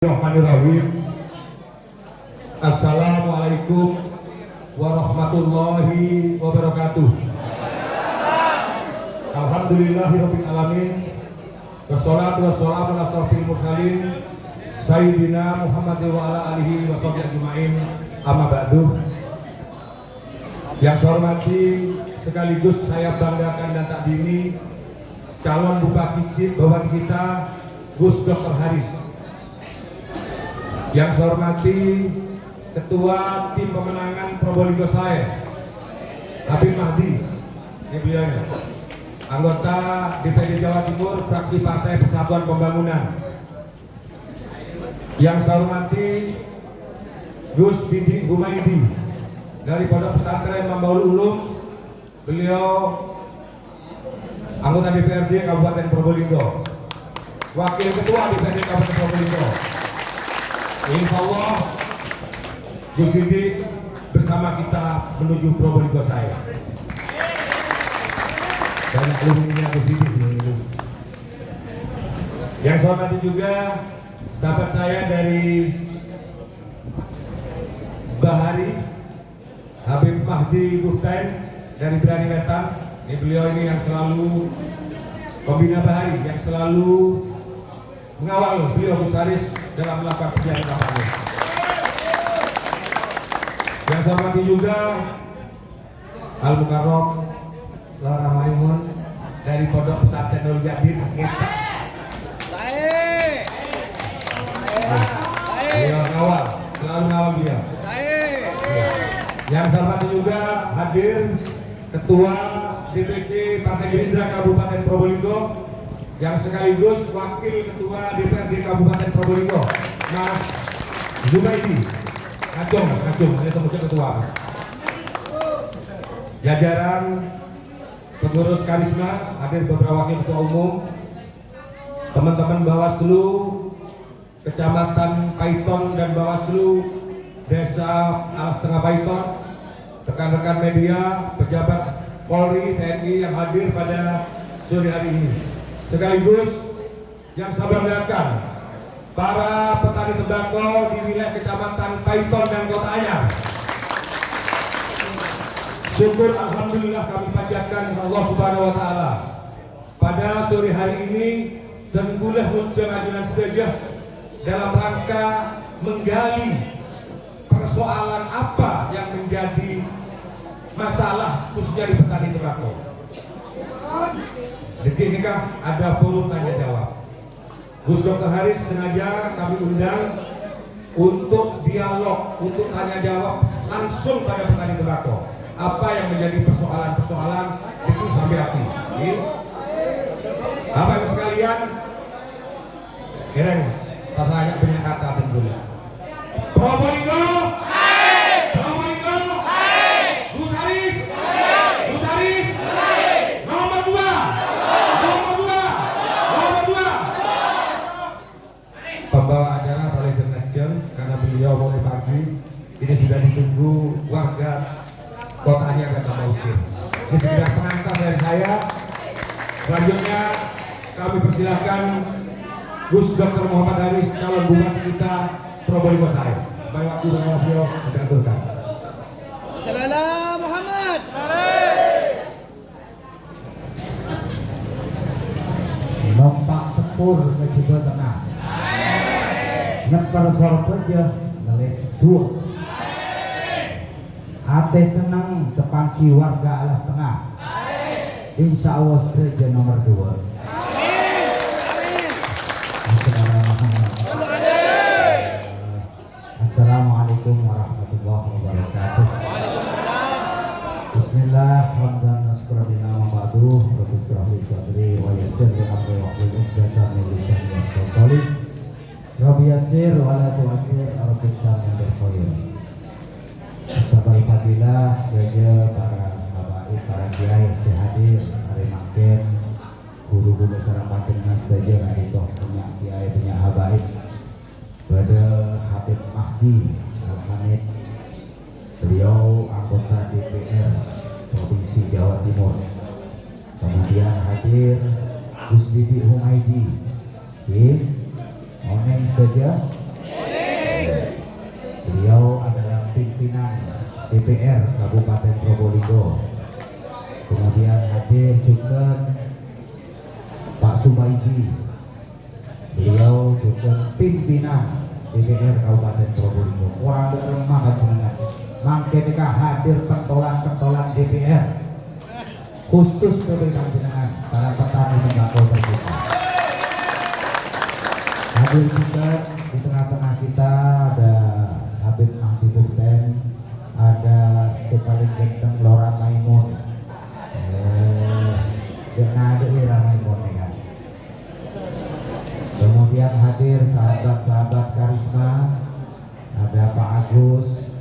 Bismillahirrahmanirrahim. Assalamualaikum warahmatullahi wabarakatuh. Alhamdulillahirabbil alamin. Wassalatu wassalamu ala asyrofil mursalin Sayyidina Muhammad wa ala alihi wa sahbihi ajmain. Amma ba'du. Yang saya hormati sekaligus saya banggakan dan takdimi calon bupati kita Gus Dr. Haris. Yang saya hormati Ketua Tim Pemenangan Probolinggo saya, Habib Mahdi, ini beliaunya. Anggota DPD Jawa Timur, fraksi Partai Persatuan Pembangunan. Yang saya hormati Gus Didi Humaydi dari Pondok Pesantren Mambaul Ulum, beliau anggota DPRD Kabupaten Probolinggo, Wakil Ketua DPRD Kabupaten Probolinggo. Insya Allah Gus Didi bersama kita menuju Probolinggo saya. Dan alumninya Gus Didi. Yang saya hormati juga sahabat saya dari Bahari, Habib Mahdi Guftain dari Berani Wetan. Ini beliau ini yang selalu pembina Bahari, yang selalu mengawal beliau Gus Haris dalam melakukan perjalanan kampanye. Yang saya hormati juga Al Mukarrom Laura Maimun dari Pondok Pesantren Nurul Yadin Ngeta. Beliau ngawal, selalu ngawal beliau. Yang saya hormati juga hadir Ketua DPC Partai Gerindra Kabupaten Probolinggo, yang sekaligus Wakil Ketua DPRD Kabupaten Probolinggo, Mas Zubaidi Ngacung, ini temukan ketua. Jajaran pengurus karisma, hadir beberapa wakil ketua umum, teman-teman Bawaslu Kecamatan Paiton dan Bawaslu Desa Alas Tengah Paiton, rekan-rekan media, pejabat Polri, TNI yang hadir pada sore hari ini. Sekaligus yang saya banggakan para petani tembakau di wilayah Kecamatan Paiton dan Kota Anyar. Syukur alhamdulillah kami panjatkan Allah Subhanahu wa taala. Pada sore hari ini Tengkuleh Muncul Ajunan Sedejah dalam rangka menggali persoalan apa yang menjadi masalah khususnya di petani tembakau. Detik ini kan ada forum tanya jawab. Gus Dr. Haris sengaja kami undang untuk dialog, untuk tanya jawab langsung pada petani tembakau. Apa yang menjadi persoalan-persoalan itu sampai hati. Bapak Ibu sekalian, keren, rasanya banyak kata tentunya. Probolinggo, Probolinggo, Gus Haris, Gus Haris, nomor 2. Pembawa acara Pak Legend Najeng, karena beliau mulai pagi ini sudah ditunggu warga Kota Anyar dan Tambaukin. Ini sudah pengantar dari saya. Selanjutnya kami persilahkan Gus Dr. Muhammad Haris, calon bupati kita Probolinggo saya. Baik waktu beliau mengaturkan. Salam Muhammad. Lompak sepur ke Jebel Tengah. Nyeper sorbeja ngelit 2. Ate seneng tepangki warga Alas Tengah. Insya Allah gereja nomor 2. Assalamualaikum warahmatullahi wabarakatuh. Bismillah, hamdan nasqurabina wa ba'du. Rabbi shrah li sadri wa yassir li amri wa hlul 'uqdatam min lisani yafqahu qawli. Rabbi yassir wa la tu'assir, arbiqna min khair. Ashabul fadilah, sedaja para habaib, para kiai yang hadir, hari makin guru-guru sareng panjenengan sedaja hari toh punya kiai, punya habaib. Pada Habib Mahdi Al-Hamid, beliau anggota DPR Provinsi Jawa Timur. Kemudian hadir Gus Didi Humaydi, oneng saja Beliau adalah pimpinan DPR Kabupaten Probolinggo. Kemudian hadir juga Pak Sumaiji. Beliau juga pimpinan DPR Kabupaten Probolinggo. Orang lemah panjenengan. Mangke nika hadir pentolan-pentolan DPR khusus ke panjenengan para petani tembakau terbuka. Hadir juga di tengah-tengah kita ada Habib Mahdi Buften, ada si paling ganteng Lora Maimun. Ada Ira Maimun kan. Kemudian hadir sahabat-sahabat karisma, ada Pak Agus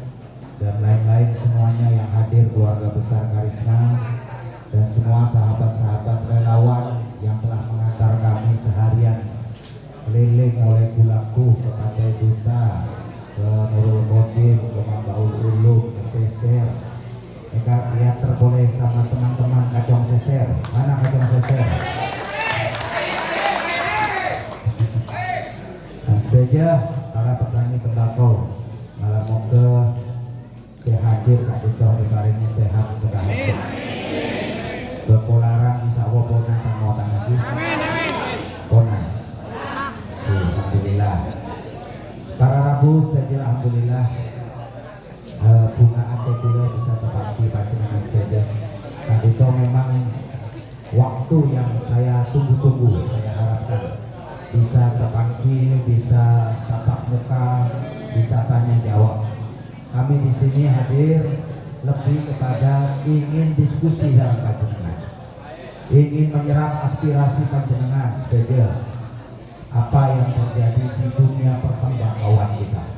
dan lain-lain semuanya yang hadir, keluarga besar karisma dan semua sahabat-sahabat relawan yang telah mengantar kami seharian keliling mulai Bulaku ke Pantai Duta, ke Nurul Kodim, ke Mambaul Ulum, ke Seser. Mereka lihat terboleh sama teman-teman Kacong Seser. Mana Kacong Seser? Saja para petani tembakau malam moga sehadir Kak Dito diparingi sehat tegak hidup berpolarang insya Allah pona tangan lagi pona alhamdulillah para rabu saja alhamdulillah bunga ante kula bisa terpati panjenengan saja Kak Dito memang waktu yang saya tunggu-tunggu, saya harapkan bisa terpanggil, bisa tatap muka, bisa tanya jawab. Kami di sini hadir lebih kepada ingin diskusi dengan panjenengan, ingin menyerap aspirasi panjenengan sebagai apa yang terjadi di dunia pertembakauan kita.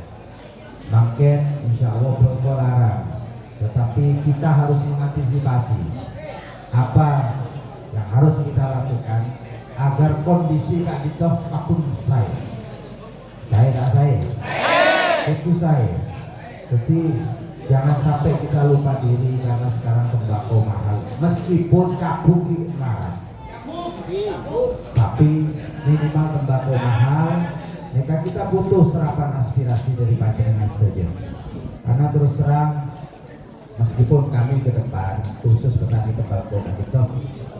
Makin insya Allah berkolarang, tetapi kita harus mengantisipasi apa yang harus kita lakukan agar kondisi Kak Dito makin saya itu saya. Jadi jangan sampai kita lupa diri karena sekarang tembakau mahal. Meskipun cabuk mahal, tapi minimal tembakau mahal. Maka kita butuh serapan aspirasi dari panjenengan saja. Karena terus terang, meskipun kami ke depan khusus petani tembakau Kak Dito,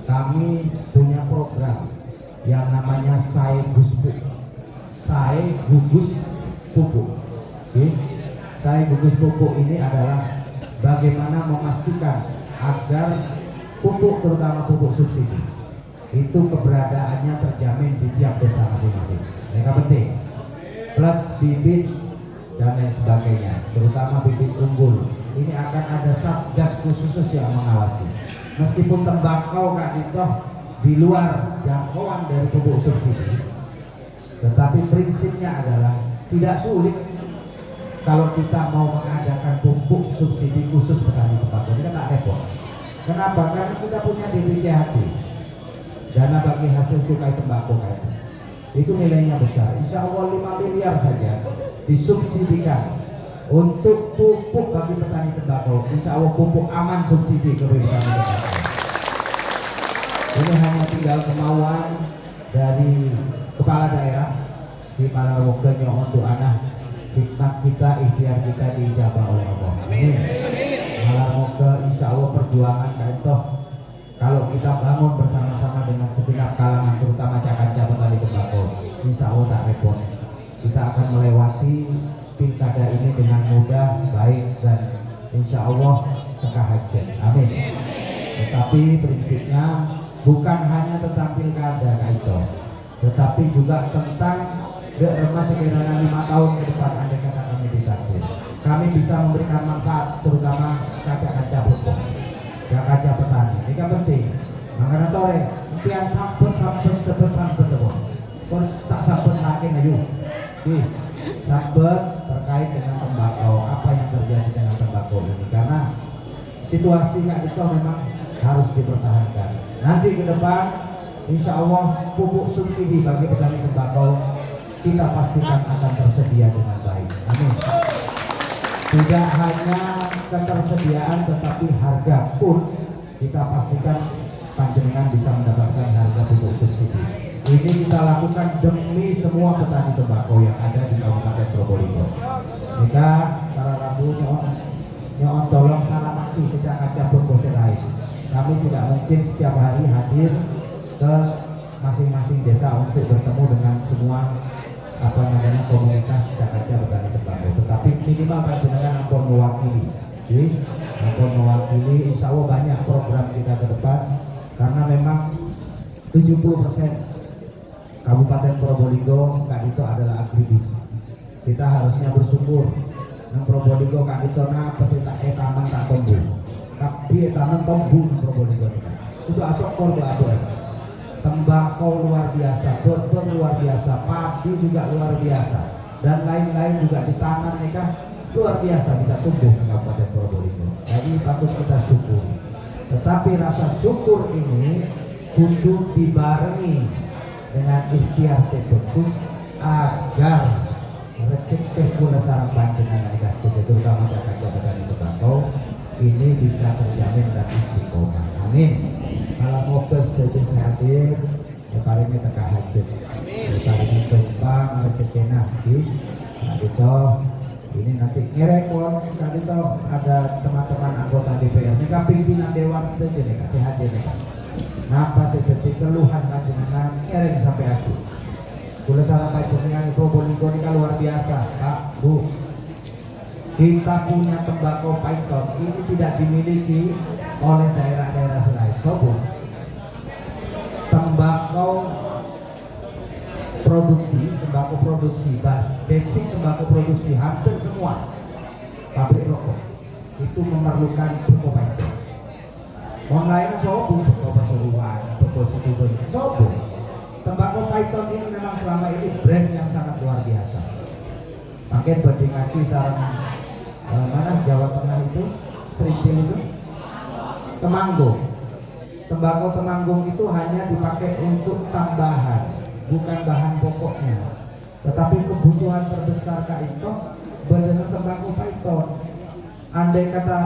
kami punya program yang namanya Saya Gugus Pupuk. Saya Gugus Pupuk ini adalah bagaimana memastikan agar pupuk, terutama pupuk subsidi, itu keberadaannya terjamin di tiap desa masing-masing. Ini penting. Plus bibit dan lain sebagainya, terutama bibit unggul. Ini akan ada satgas khusus yang mengawasi. Meskipun tembakau Kak Dito di luar jangkauan dari pupuk subsidi, tetapi prinsipnya adalah tidak sulit kalau kita mau mengadakan pupuk subsidi khusus petani tembakau. Ini kan tak repot. Kenapa? Karena kita punya DBCHT, dana bagi hasil cukai tembakau kayak itu nilainya besar. Insya Allah 5 miliar saja disubsidikan untuk pupuk bagi petani tembakau. Insya Allah pupuk aman subsidi ke petani tembakau. Ini hanya tinggal kemauan dari kepala daerah di mana woganya untuk anak hikmat kita, ikhtiar kita diijabah oleh Allah. Amin. Malah moga insya Allah perjuangan kaito kalau kita bangun bersama-sama dengan segenap kalangan, terutama cacat petani tembakau, insya Allah tak repot. Kita akan melewati pilkada ini dengan mudah, baik, dan insya Allah tegak hajat. Amin. Tetapi prinsipnya bukan hanya tentang pilkada kaito, tetapi juga tentang masa sekiranya 5 tahun ke depan andai kata kami ditakdir, kami bisa memberikan manfaat terutama kaca-kaca pupuk, kaca petani. Ini kan penting. Makanya tore, impian sampet teman. Kau tak sampet lagi ayo. Sampet terkait dengan tembakau, apa yang terjadi dengan tembakau ini, karena situasi Kak Dito memang harus dipertahankan. Nanti ke depan, insya Allah pupuk subsidi bagi petani tembakau kita pastikan akan tersedia dengan baik. Amin. Tidak hanya ketersediaan, tetapi harga pun kita pastikan panjenengan bisa mendapatkan harga pupuk subsidi. Ini kita lakukan demi semua petani tembakau yang ada di Kabupaten Probolinggo. Maka rutin setiap hari hadir ke masing-masing desa untuk bertemu dengan semua komunitas Jakarta Petani Tembakau. Tetapi minimal panjenengan ampun mewakili, insya Allah banyak program kita ke depan, karena memang 70% Kabupaten Probolinggo kadito adalah agribis. Kita harusnya bersyukur nang Probolinggo kadito na pesita taman tak tumbuh, tapi taman tumbuh nang Probolinggo itu asok korba abu. Tembakau luar biasa, botol luar biasa, padi juga luar biasa, dan lain-lain juga ditanam mereka luar biasa bisa tumbuh di Kabupaten Probolinggo. Jadi patut kita syukur. Tetapi rasa syukur ini kudu dibarengi dengan ikhtiar sebagus agar rezeki kula sareng panjenengan dikasih, terutama Jakarta Petani Tembakau ini bisa terjamin dan istiqomah. Amin. Malam fokus dari saya hadir, kali ini teka hajat, kali ini tumpang rezeki nanti. Nah itu ini nanti ngerekon, kali itu ada teman-teman anggota DPR, mereka pimpinan Dewan setuju nih kasih hadir nih kan. Napa seperti keluhan panjenengan ngereng sampai aku. Kula salah panjenengan Probolinggo ini kan luar biasa, Pak, Bu. Kita punya tembakau python ini tidak dimiliki oleh daerah-daerah selain. Sobo, tembakau produksi, basic tembakau produksi hampir semua pabrik rokok itu memerlukan tembakau python. Online sobo, tembakau Pasuruan, tembakau Situbondo, sobo. Tembakau python ini memang selama ini brand yang sangat luar biasa. Pakai bandingake sareng mana Jawa Tengah itu, Sritil itu, Temanggung. Tembakau Temanggung itu hanya dipakai untuk tambahan, bukan bahan pokoknya. Tetapi kebutuhan terbesar Kak itu benar tembakau python. Andai kata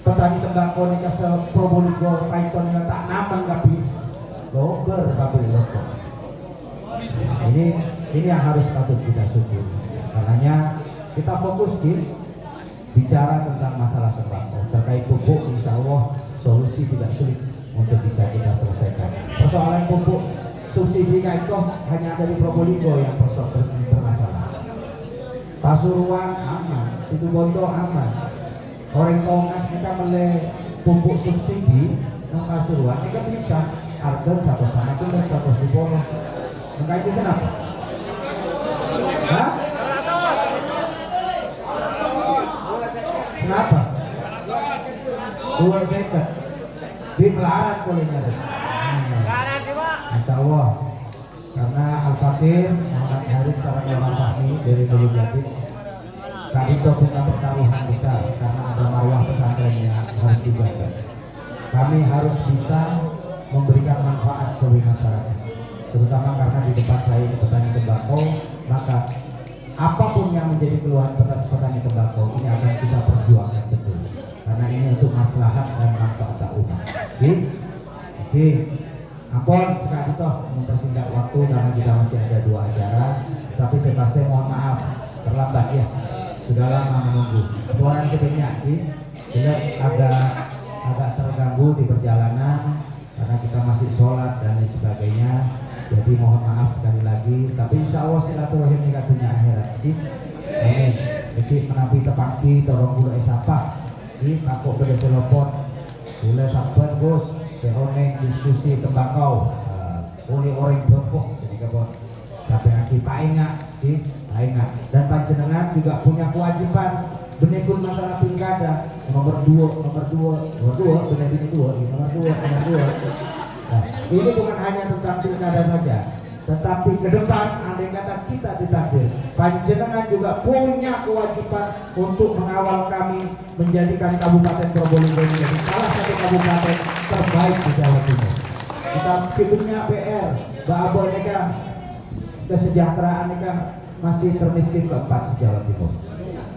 petani tembakau ini kasih Probolinggo python yang tak naman tapi lober pabrik rokok. Ini yang harus patut kita syukur. Karenanya kita fokus bicara tentang masalah tembakau. Terkait pupuk, insya Allah solusi tidak sulit untuk bisa kita selesaikan. Persoalan pupuk subsidi itu hanya ada di Probolinggo yang bermasalah. Pasuruan aman, Situbondo aman. Orang Tongas kita mulai pupuk subsidi nang Pasuruan mereka bisa harga 100 plus 100 ribu. Maka itu kenapa? Hah? Kenapa? 2 second di pelaran kulitnya. Insya Allah karena Al-Fakir Muhammad Haris Sarang Fahmi dari Bulu Jati kami itu punya pertaruhan besar karena ada marwah pesantren yang harus dijaga. Kami harus bisa memberikan manfaat bagi masyarakat, terutama karena di depan saya ini petani tembakau, maka apapun yang menjadi keluhan petani tembakau ini akan kita perjuangkan betul, karena ini untuk maslahat dan manfaat umat. Oke. Ampun sekali toh mempersingkat waktu karena kita masih ada 2 acara, tapi saya pasti mohon maaf terlambat ya, sudah lama menunggu. Sebulan sebenarnya kita agak terganggu di perjalanan karena kita masih sholat dan lain sebagainya. Jadi mohon maaf sekali lagi, tapi insya Allah silaturahim ini dunia akhirat. Amin. Jadi menabi tepaki tolong bulu esapa, takut beda selopon, boleh sabar Gus. Sehoneng diskusi tembakau, oleh orang berpok, jadi kapot sampai akhir paingat, dan panjenengan juga punya kewajiban menyebut masalah pilkada nomor 2, benar ini 2. Nah, ini bukan hanya tentang pilkada saja, tetapi ke depan andai kata kita ditakdir, panjenengan juga punya kewajiban untuk mengawal kami menjadikan Kabupaten Probolinggo menjadi salah satu kabupaten terbaik di Jawa Timur. Kita punya PR, bahwa mereka kesejahteraan mereka masih termiskin keempat di Jawa Timur.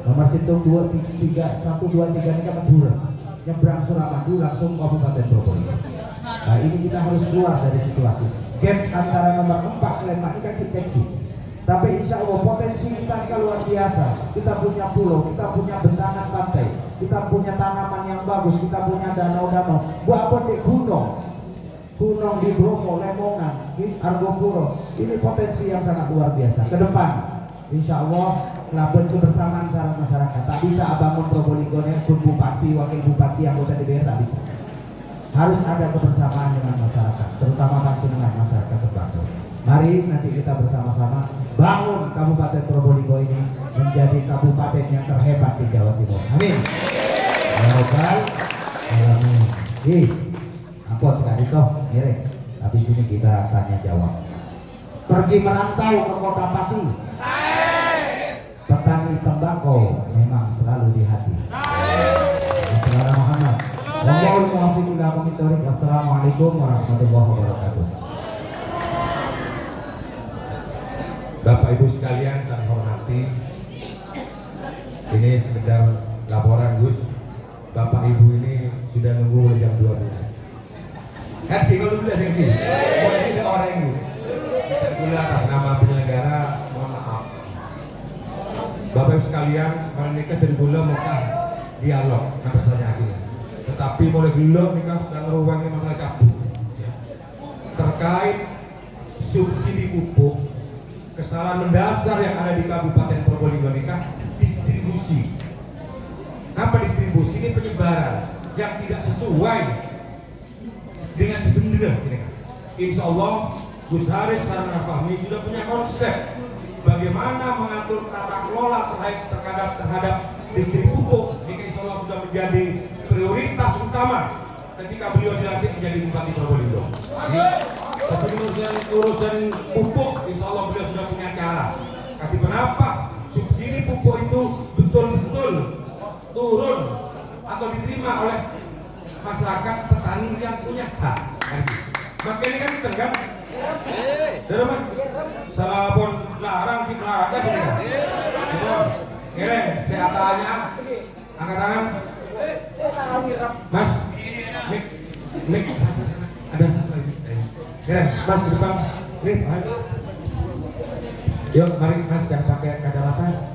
Nomor situng 1, 2, 3 mereka Madura, nyebrang Suramadu langsung Kabupaten Probolinggo. Nah ini kita harus keluar dari situasi gap antara nomor 4 dan 5 ini kan kita. Tapi insya Allah potensi kita ini luar biasa. Kita punya pulau, kita punya bentangan pantai. kita punya tanaman yang bagus, kita punya danau-danau. Buat apa di gunung di Bromo, Lemongan, di Argopuro. Ini potensi yang sangat luar biasa. Ke depan, insya Allah melakukan kebersamaan secara masyarakat. Tak bisa bangun Probolinggo kun bupati, wakil bupati, anggota DPR, tak bisa. Harus ada kebersamaan dengan masyarakat, terutama dengan masyarakat terdampak. Mari nanti kita bersama-sama bangun Kabupaten Probolinggo ini menjadi kabupaten yang terhebat di Jawa Timur. Amin. Ya Rabbal Alamin. Ampun sekali toh, miring. Habis ini kita tanya jawab. Pergi merantau ke kota Pati. Petani tembakau memang selalu di hati. Saudara Muhammad. Wallahul muwaffiq ila aqwamit thoriq. Wassalamualaikum warahmatullahi wabarakatuh. Bapak Ibu sekalian saya hormati. Ini sekedar laporan Gus. Bapak Ibu ini sudah nunggu mulai jam 12. Herki, kalau dulu ya Herki. Boleh tidak orang ini. Kita dulu atas nama penyelenggara, mohon maaf. Bapak Ibu sekalian, karena nikah dari gula muka dialog, apa saja akhirnya. Tetapi mulai gula nikah sedang ruang ini masalah cabut. Terkait subsidi pupuk, kesalahan mendasar yang ada di Kabupaten Probolinggo nikah distribusi. Apa distribusi? Ini penyebaran yang tidak sesuai dengan sebenarnya. Insya Allah Gus Haris Sarana Fahmi sudah punya konsep bagaimana mengatur tata kelola terhadap distribusi pupuk. Ini insya Allah sudah menjadi prioritas utama ketika beliau dilantik menjadi Bupati Probolinggo. Tapi urusan pupuk insya Allah beliau sudah punya cara. Tapi kenapa subsidi pupuk itu betul-betul turun atau diterima oleh masyarakat petani yang punya hak. Makanya kan tenggan. Dari mana? Salah pun larang si larang kan sini. Itu keren. Saya tanya, angkat tangan. Mas, mik ada satu lagi. Keren, Mas di depan. Nih, yuk, mari Mas yang pakai kacamata.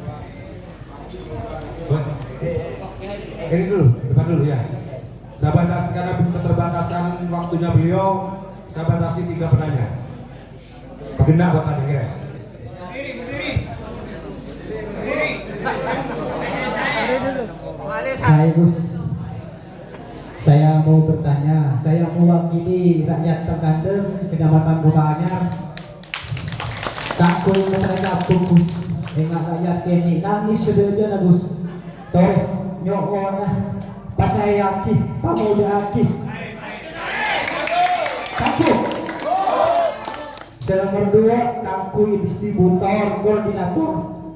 Ini dulu, depan dulu ya. Saya batasi karena keterbatasan waktunya beliau, saya batasi 3 penanya. Bagaimana buat tanya kira? Saya Gus, saya mau bertanya, saya mewakili rakyat Terkandeng, Kecamatan Kota Anyar. Takut saya Gus, dengan rakyat kini nangis sedaja Gus. Tore nyokona. Pas saya yakin, Pak mau yakin. Takut. Nomor 2, kangkui distributor, koordinator.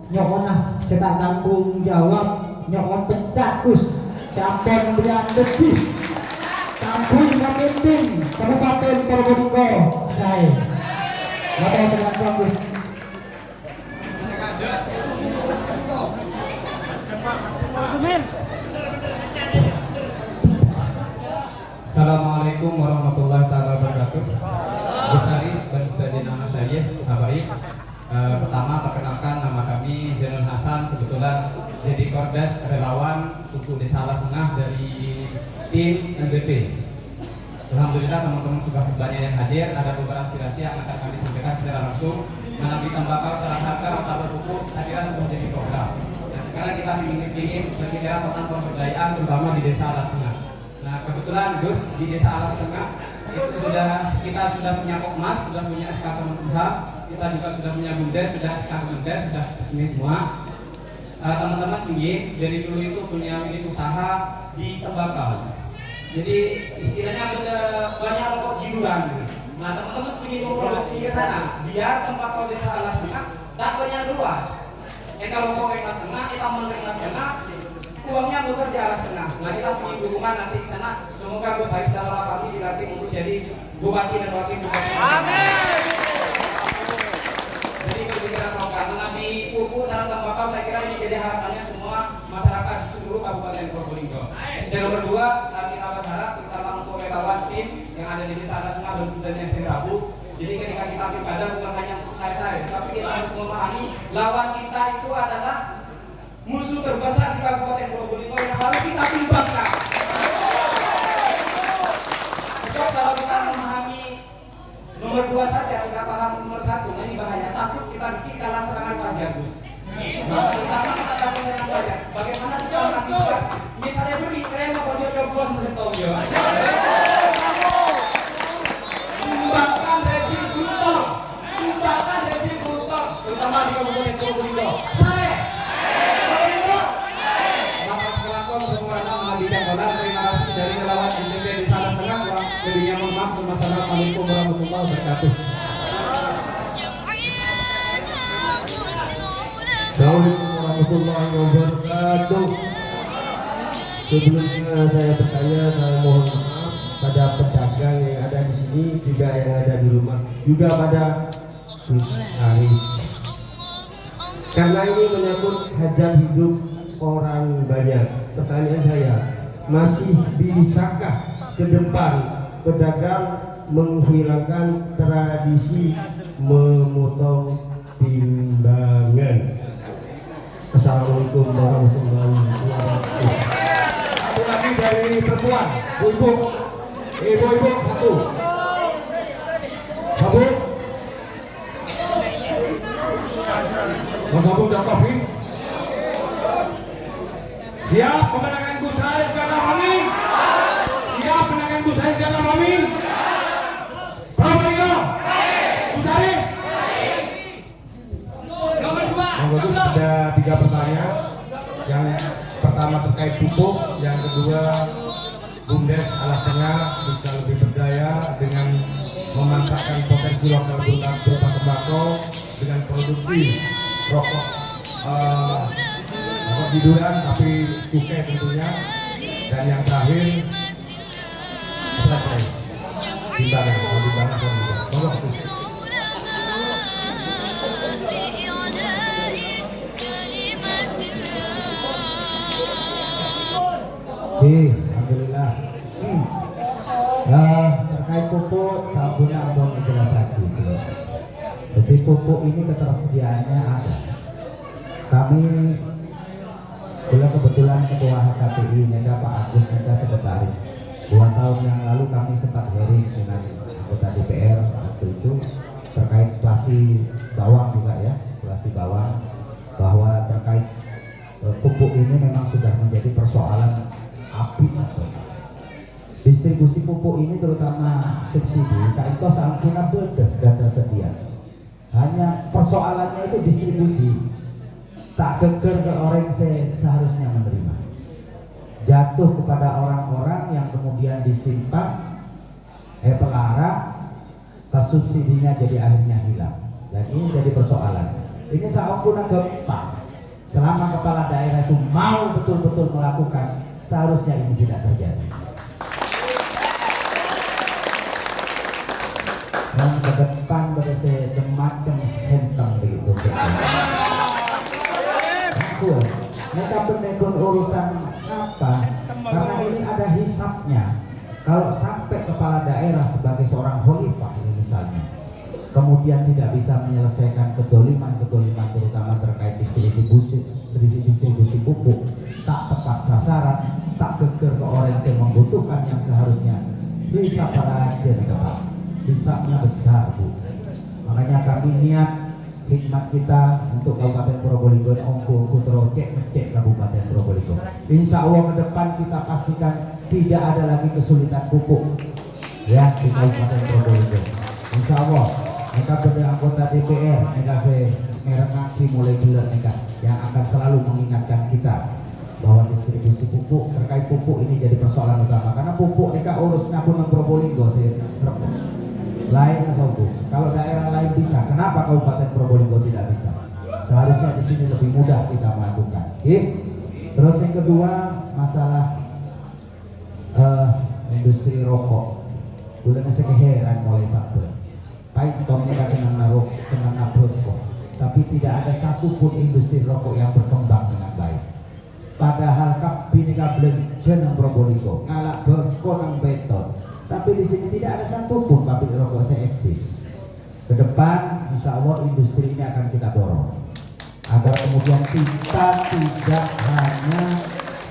Nyokona, saya tak tanggung jawab. Nyokon pecat Gus. Campur berian lebih. Kangkui memimpin Kabupaten Probolinggo. Saya. Maka sedang bagus. Assalamualaikum warahmatullahi wabarakatuh. Gus Haris dan sebagai nama saya, baik. Pertama perkenalkan nama kami Zainul Hasan, kebetulan jadi Kordas relawan Kuku Desa Alas Tengah dari tim LBP. Alhamdulillah teman-teman sudah banyak yang hadir. Ada beberapa aspirasi yang akan kami sampaikan secara langsung. Mengenai tembakau, syarat harga atau pupuk, saya kira sudah jadi program. Nah sekarang kita ingin berbicara tentang pemberdayaan terutama di Desa Alas Tengah. Nah kebetulan Gus di Desa Alas Tengah itu kita sudah punya Pokmas, sudah punya SK Kemenkumham, kita juga sudah punya Bumdes, sudah SK Kemendes, sudah resmi semua. Teman-teman ingin dari dulu itu punya unit usaha di tembakau. Jadi istilahnya ada banyak rokok jiduran gitu. Nah teman-teman punya produksi ke sana, biar tembakau Desa Alas Tengah tak banyak keluar. Kalau rokok Alas Tengah, kita menerima Alas Tengah, uangnya muter di Alas Tengah. Nah kita punya dukungan nanti ke sana. Semoga Gus Haris dan orang kami dilantik untuk jadi bupati dan wakil bupati. Amin. Jadi kebijakan program mengenai pupuk sarana tembakau, saya kira ini jadi harapannya semua masyarakat di seluruh Kabupaten Probolinggo. Yang nomor 2, kita berharap terutama untuk relawan tim yang ada di Desa Alas Tengah dan sebenarnya di Rabu. Jadi ketika kita pilkada bukan hanya untuk saya, tapi kita harus memahami lawan kita itu adalah musuh terbesar di Kabupaten Probolinggo yang harus kita Nomor 2 saja kita paham, nomor 1 ini bahaya. Takut kita kalah serangan wajah, Gus. Pertama kita takut serangan wajah. Bagaimana kita mengantisipasi? Misalnya beri keren mau bocor coblos mesti tahu ya. Tumbangkan resikultor, terutama di Kabupaten Probolinggo. Saya. Maka sekelakon semua orang mengabdikan modal. Terima kasih dari relawan NTP di Salah Setengah. Lebihnya mohon maaf. Assalamualaikum warahmatullahi wabarakatuh. Assalamualaikum warahmatullahi wabarakatuh. Sebelumnya saya bertanya, saya mohon maaf pada pedagang yang ada di sini, juga yang ada di rumah, juga pada Aris. Karena ini menyangkut hajat hidup orang banyak. Pertanyaan saya, masih bisakah ke depan pedagang menghilangkan tradisi memotong timbangan? Assalamualaikum warahmatullahi wabarakatuh. Satu lagi dari perempuan, ibu-ibu satu. Sabun. Mau sabun dan kopi. Siap pemenangan Gus Haris Ganda Amin. Siap pemenangan Gus Haris Ganda Amin. Probolinggo. Gus Haris. Monggo Gus, ada 3 pertanyaan. Yang pertama terkait pupuk, yang kedua BUMDes Alas Tengah bisa lebih berdaya dengan memanfaatkan potensi lokal berupa tembakau dengan produksi rokok hiduran tapi cukai tentunya, dan yang terakhir timbangan. Alhamdulillah. Terkait pupuk, sabun ampun jelas lagi. Jadi pupuk ini ketersediaannya ada. Kami kebetulan ketua HKTI Nega Pak Agus Nega sekretaris. 2 tahun yang lalu kami sempat hearing dengan anggota DPR waktu itu terkait klasi bawang juga ya, klasi bawang, bahwa terkait pupuk ini memang sudah menjadi persoalan api. Distribusi pupuk ini terutama subsidi tak itu sampuna bedah dan tersedia. Hanya persoalannya itu distribusi, tak geger ke orang seharusnya menerima, jatuh kepada orang-orang yang kemudian disimpan pelara, pas subsidinya jadi akhirnya hilang, dan ini jadi persoalan. Ini sampuna gampang. Selama kepala daerah itu mau betul-betul melakukan, seharusnya ini tidak terjadi. Dan ke depan macam senteng begitu. Mereka berdekon urusan apa? Karena ini ada hisapnya. Kalau sampai kepala daerah sebagai seorang khalifah misalnya, kemudian tidak bisa menyelesaikan kedoliman terutama terkait distribusi pupuk, tak tepat sasaran, tak geger ke orang yang membutuhkan yang seharusnya, bisa pada aja nih Pak. Hisapnya besar Bu. Makanya kami niat hikmat kita untuk Kabupaten Probolinggo ongko ngecek Kabupaten Probolinggo. Insya Allah ke depan kita pastikan tidak ada lagi kesulitan pupuk ya di Kabupaten Probolinggo. Insya Allah. Mereka berdua anggota DPR, mereka merek kaki mulai bulan mereka yang akan selalu mengingatkan kita bahwa distribusi pupuk, terkait pupuk ini jadi persoalan utama, karena pupuk mereka urus ngapunang Probolinggo lain Bu. Kalau daerah lain bisa, kenapa Kabupaten Probolinggo tidak bisa? Seharusnya di sini lebih mudah kita melakukan. Terus yang kedua masalah industri rokok. Bulan sekeheran mulai sabun. Paiton mereka kena nabrot kok. Tapi tidak ada satupun industri rokok yang berkembang dengan baik. Padahal kabineka belanja nang Probolinggo, ngalak berkonang beton. Tapi di sini tidak ada satupun pabrik rokok yang eksis. Ke depan, insya Allah industri ini akan kita dorong agar kemudian kita tidak hanya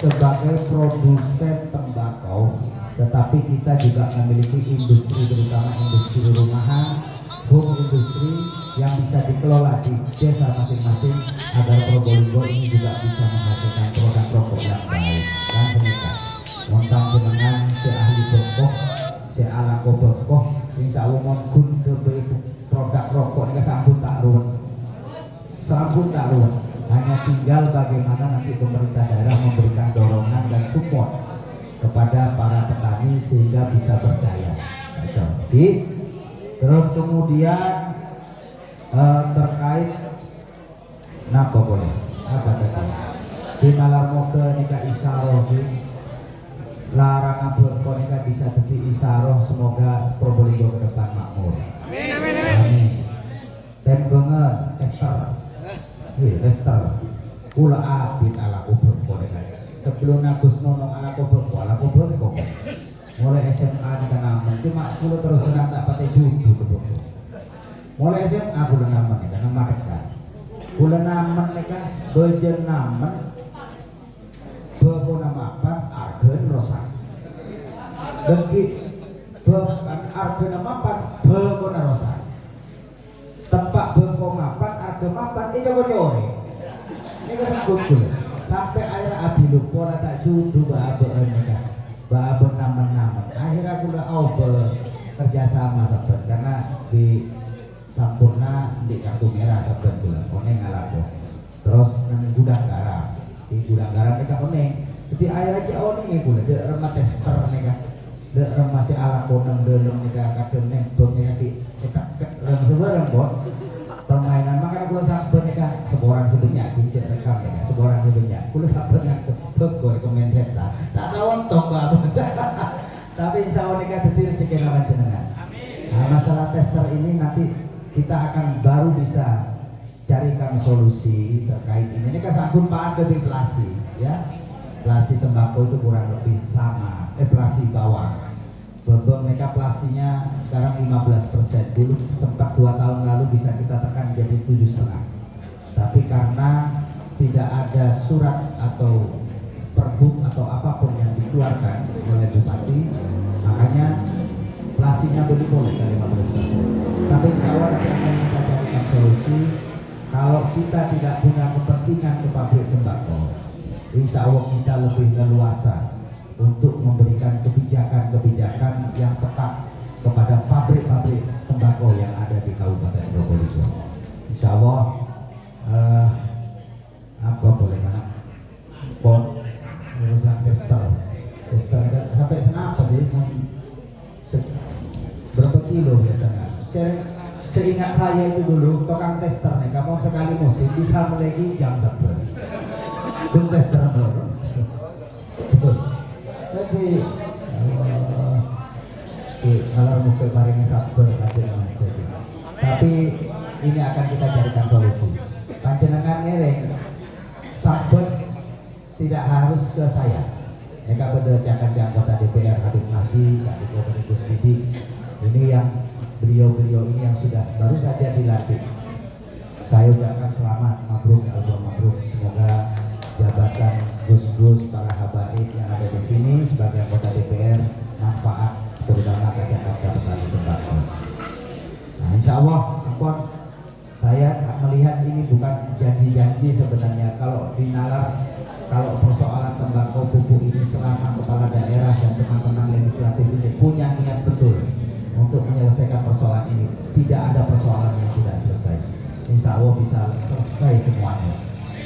sebagai produsen tembakau, tetapi kita juga memiliki industri, terutama industri rumahan industri yang bisa dikelola di desa masing-masing agar Probolinggo ini juga bisa menghasilkan produk rokok yang baik dan senika. Montang jenengan si ahli berkoh, si ala berkoh, insya Allah mohon ke produk rokok ini sampun tak ruwet, hanya tinggal bagaimana nanti pemerintah daerah memberikan dorongan dan support kepada para petani sehingga bisa berdaya. Jadi, terus kemudian terkait napa boleh apa tadi? Di malam ke nikah isyarah larangan berkonika bisa jadi isyarah, semoga Probolinggo ke depan makmur. Amin. Tembengan Esther. Esther. Kula abid ala kubur konika. Sebelum Agus Nono ala kubur kok. Mulai SMA di Kanaman, cuma kula terus senang tak pakai judu kubur. Mulai SMA kula naman nika nang maketan. Kula naman nika bejen naman bebo nama apa? Argen rosak. Dengki argen nama apa? Bebo rosak. Tempat bebo mapan, argen mapan, coba core. Ini kesangkut dulu. Sampai akhirnya abi lupa tak judu babe nika, babe naman. Akhirnya aku udah kerjasama sahabat karena di sampurna di kartu merah sahabat gula, koneng ngalaku. Terus nang gudang garam. Di gudang garam mereka koneng. Jadi air aja oning gula, de remah tester mereka, de remah si ala koneng dalam mereka kadang nembong mereka di cetak sebarang bot. Permainan makanya kula sampun nika seborang sebenyak dicek rekam nika seborang sebenyak kula sampun ngakep bego rekomen seta tak tawon tong banget. Tapi insya Allah nika dadi rezeki lawan jenengan. Nah, masalah tester ini nanti kita akan baru bisa carikan solusi terkait ini. Ini kan sampun pada inflasi ya. Inflasi tembakau itu kurang lebih sama, inflasi bawang. Bebeng mereka inflasinya sekarang 15%. Dulu sempat 2 tahun lalu bisa kita tekan jadi 7,5. Tapi karena tidak ada surat atau perbuk atau apapun yang dikeluarkan oleh Bupati, makanya inflasinya boleh ke 15%. Tapi insya Allah nanti akan kita carikan solusi. Kalau kita tidak punya kepentingan ke pabrik tembakau, insya Allah kita lebih leluasa untuk memberikan kebijakan-kebijakan yang tepat kepada pabrik-pabrik tembakau yang ada di Kabupaten Probolinggo. Insya Allah apa boleh mana? Urusan tester sampai senapa sih? Berapa kilo biasanya? Seingat saya itu dulu tukang tester nih, kamu sekali musim bisa lagi jam sabar. Itu tester dulu. Jadi kalau mungkin barangnya sabar aja mas Dedi. Tapi ini akan kita carikan solusi. Panjenengan ngereng sabar tidak harus ke saya. Mereka berdasarkan anggota DPR Habib Mahdi, Kak Diko Kuswidi. Ini yang beliau-beliau ini yang sudah baru saja dilantik. Saya ucapkan selamat, mabruk, mabruk. Semoga jabatan Gus-Gus para habaib yang ada di sini sebagai anggota DPR manfaat terutama kaca-kaca petani tembakau. Nah, insya Allah, ampun, saya melihat ini bukan janji-janji sebenarnya. Kalau di nalar, kalau persoalan tembakau pupuk ini selama kepala daerah dan teman-teman legislatif ini punya niat betul untuk menyelesaikan persoalan ini, tidak ada persoalan yang tidak selesai. Insya Allah bisa selesai semuanya.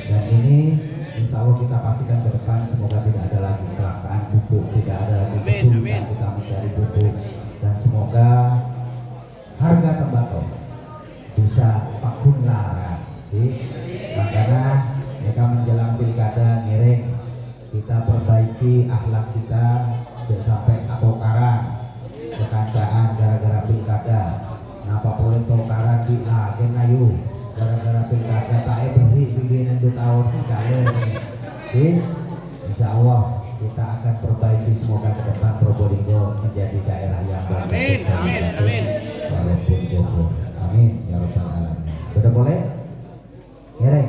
Dan ini insya Allah kita pastikan ke depan semoga tidak ada lagi kelangkaan pupuk, tidak ada lagi kesulitan kita mencari pupuk, dan semoga harga tembakau bisa pakun lara. Makanya mereka menjelang pilkada ngereng kita perbaiki akhlak kita, jangan sampai atokaran kekancaan gara-gara pilkada. Napa boleh tokaran di lagi nayu gara-gara pilkada tak beri pilihan 2 tahun kalian. Insya Allah kita akan perbaiki semoga ke depan Probolinggo menjadi daerah yang baik. Amin. Walaupun gogo. Amin ya rabbal alamin. Sudah boleh? Ngereng.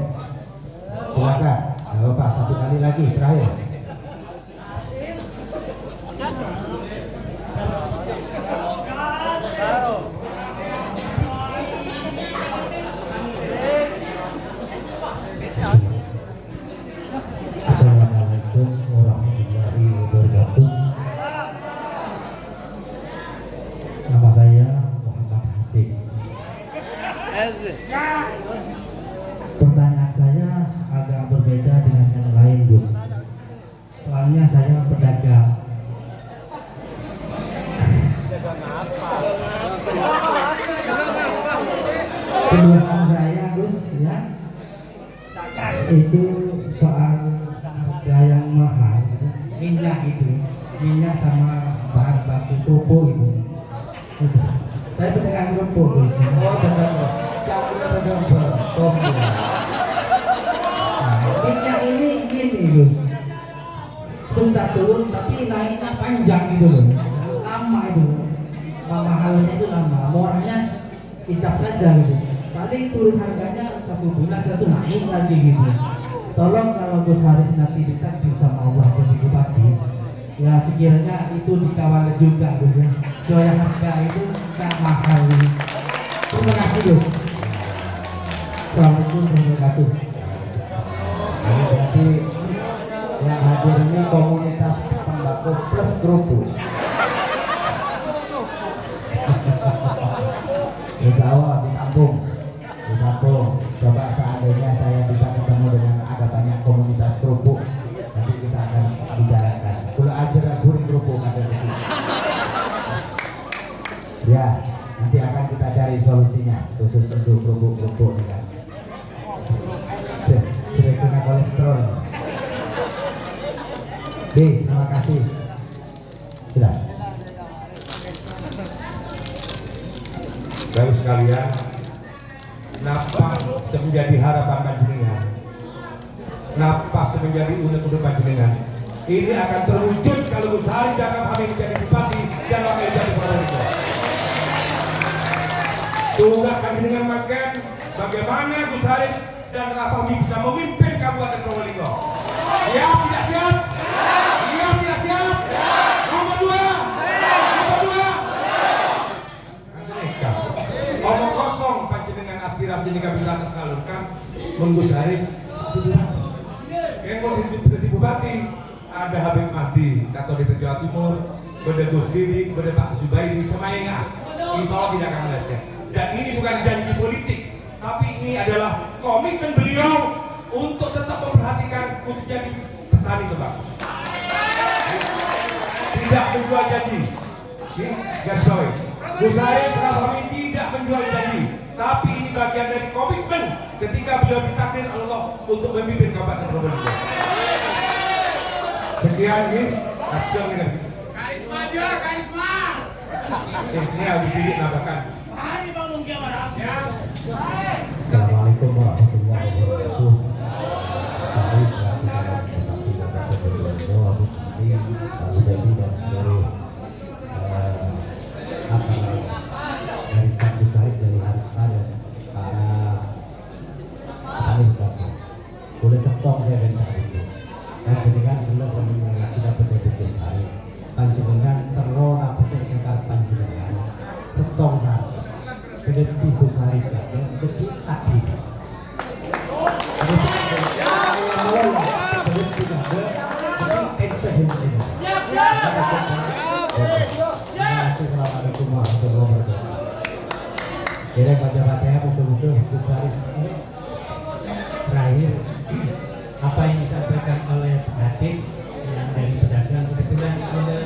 Silakan. Ya Bapak, satu kali lagi terakhir. keluhan saya Gus ya, itu soal harga yang mahal gitu. Minyak sama bahan baku pupuk itu. Saya pedagang kerupuk Gus. Oh, betul. Pedagang kerupuk. Minyak ini gini Gus, sebentar turun tapi naiknya panjang gitu loh, lama itu, mahalnya itu lama, murahnya sekejap saja gitu, paling turun harganya 1 bulan setelah itu naik lagi gitu. Tolong kalau Gus Haris nanti ditakdir sama Allah jadi bupati, ya sekiranya itu dikawal juga Gus ya, supaya harga itu nggak mahal gitu. Terima kasih Gus. Assalamualaikum warahmatullahi wabarakatuh. Ini berarti yang hadir ini komunitas tembakau plus kerupuk. Insya Allah ditampung. Coba seandainya saya bisa ketemu dengan ada banyak komunitas kerupuk, nanti kita akan bicarakan. Kula ajar gurih kerupuk ada begitu. Ya, nanti akan kita cari solusinya khusus untuk kerupuk-kerupuk ini kan. Kena kolesterol. B, terima kasih. Sudah. Bapak sekalian, napa semenjadi harapan panjenengan, napa semenjadi unek-unek panjenengan, ini akan terwujud kalau Gus Haris Dakap kami menjadi bupati dan wakil jadi Probolinggo. Tugas panjenengan makan bagaimana Gus Haris dan Raffi bisa memimpin Kabupaten Probolinggo. Siap tidak siap? Siap tidak siap? Nomor 2. Omong kosong panjenengan aspirasi ini gak bisa tersalurkan. Gus Haris itu bupati. Kayak mau jadi bupati ada Habib Mahdi, Katolik Jawa Timur, Beda Gus Didi, Beda Pak Zubaidi, semuanya. Insya Allah tidak akan meleset. Dan ini bukan janji politik, tapi ini adalah komitmen beliau untuk tetap memperhatikan khususnya di petani tembakau. Tidak menjual janji. Garis bawahi. Gus Haris Raffi tidak menjual janji, tapi ini bagian dari komitmen ketika beliau ditakdir Allah untuk memimpin Kabupaten Probolinggo. Sekian ini, kacau ini. Karisma aja, karisma. Ini habis diri nambahkan. Assalamualaikum warahmatullahi wabarakatuh. Saya selaku dalam Bupati Kabupaten Probolinggo, Abu Bupati, Abu Dhabi dan seluruh dari Sang Gus Haris dari Harisma dan para petani tembakau. Boleh setong saya bentar itu. Panjenengan belum pemilihan kita pendapat Gus Haris. Panjenengan terona pesir kekar panjenengan. Setong saya. Pendapat Gus Haris saja untuk takdir. Assalamualaikum warahmatullahi wabarakatuh. Kira baca Fatihah betul-betul Gus Haris. Terakhir, apa yang disampaikan oleh Pak Hatip yang dari pedagang, kebetulan ada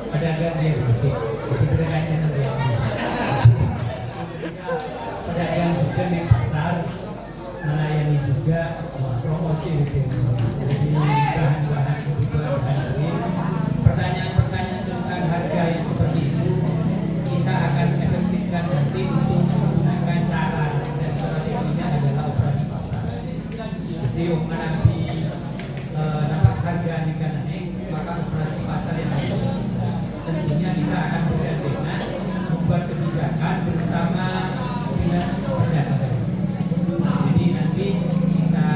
pedagang dia begitu, jadi pedagangnya nanti yang pedagang juga di pasar melayani juga promosi gitu. Jadi bahan-bahan kebutuhan sehari-hari, pertanyaan-pertanyaan tentang harga yang seperti itu kita akan efektifkan nanti untuk menggunakan cara dan strateginya adalah operasi pasar. Jadi nanti dapat harga naik, maka operasi pasar yang ada. Tentunya kita akan bergandengan membuat kebijakan bersama dinas perdagangan. Jadi nanti kita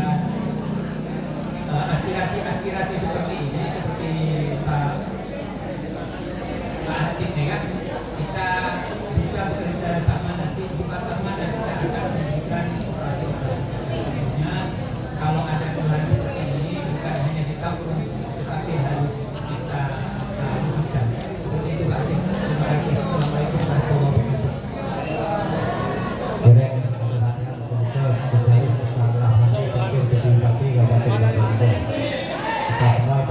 aspirasi seperti ini, seperti Pak Hatip kan, kita bisa bekerja sama nanti di pasar mana kita akan memberikan operasi-operasi pasarnya. Kalau ada keluhan seperti ini bukan hanya ditampung, tetapi harus kita lakukan. Seperti itu Pak Hatip. Terima kasih. Assalamualaikum warahmatullahi wabarakatuh. Kita semua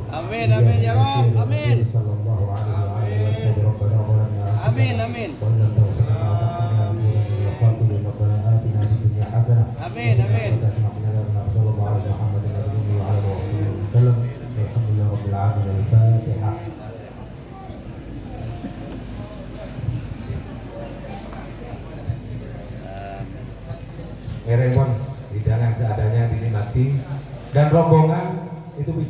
Amin, amin ya Rob, amin. Amin, amin. Amin, amin. Meremon hidangan seadanya dinikmati dan rombongan itu bisa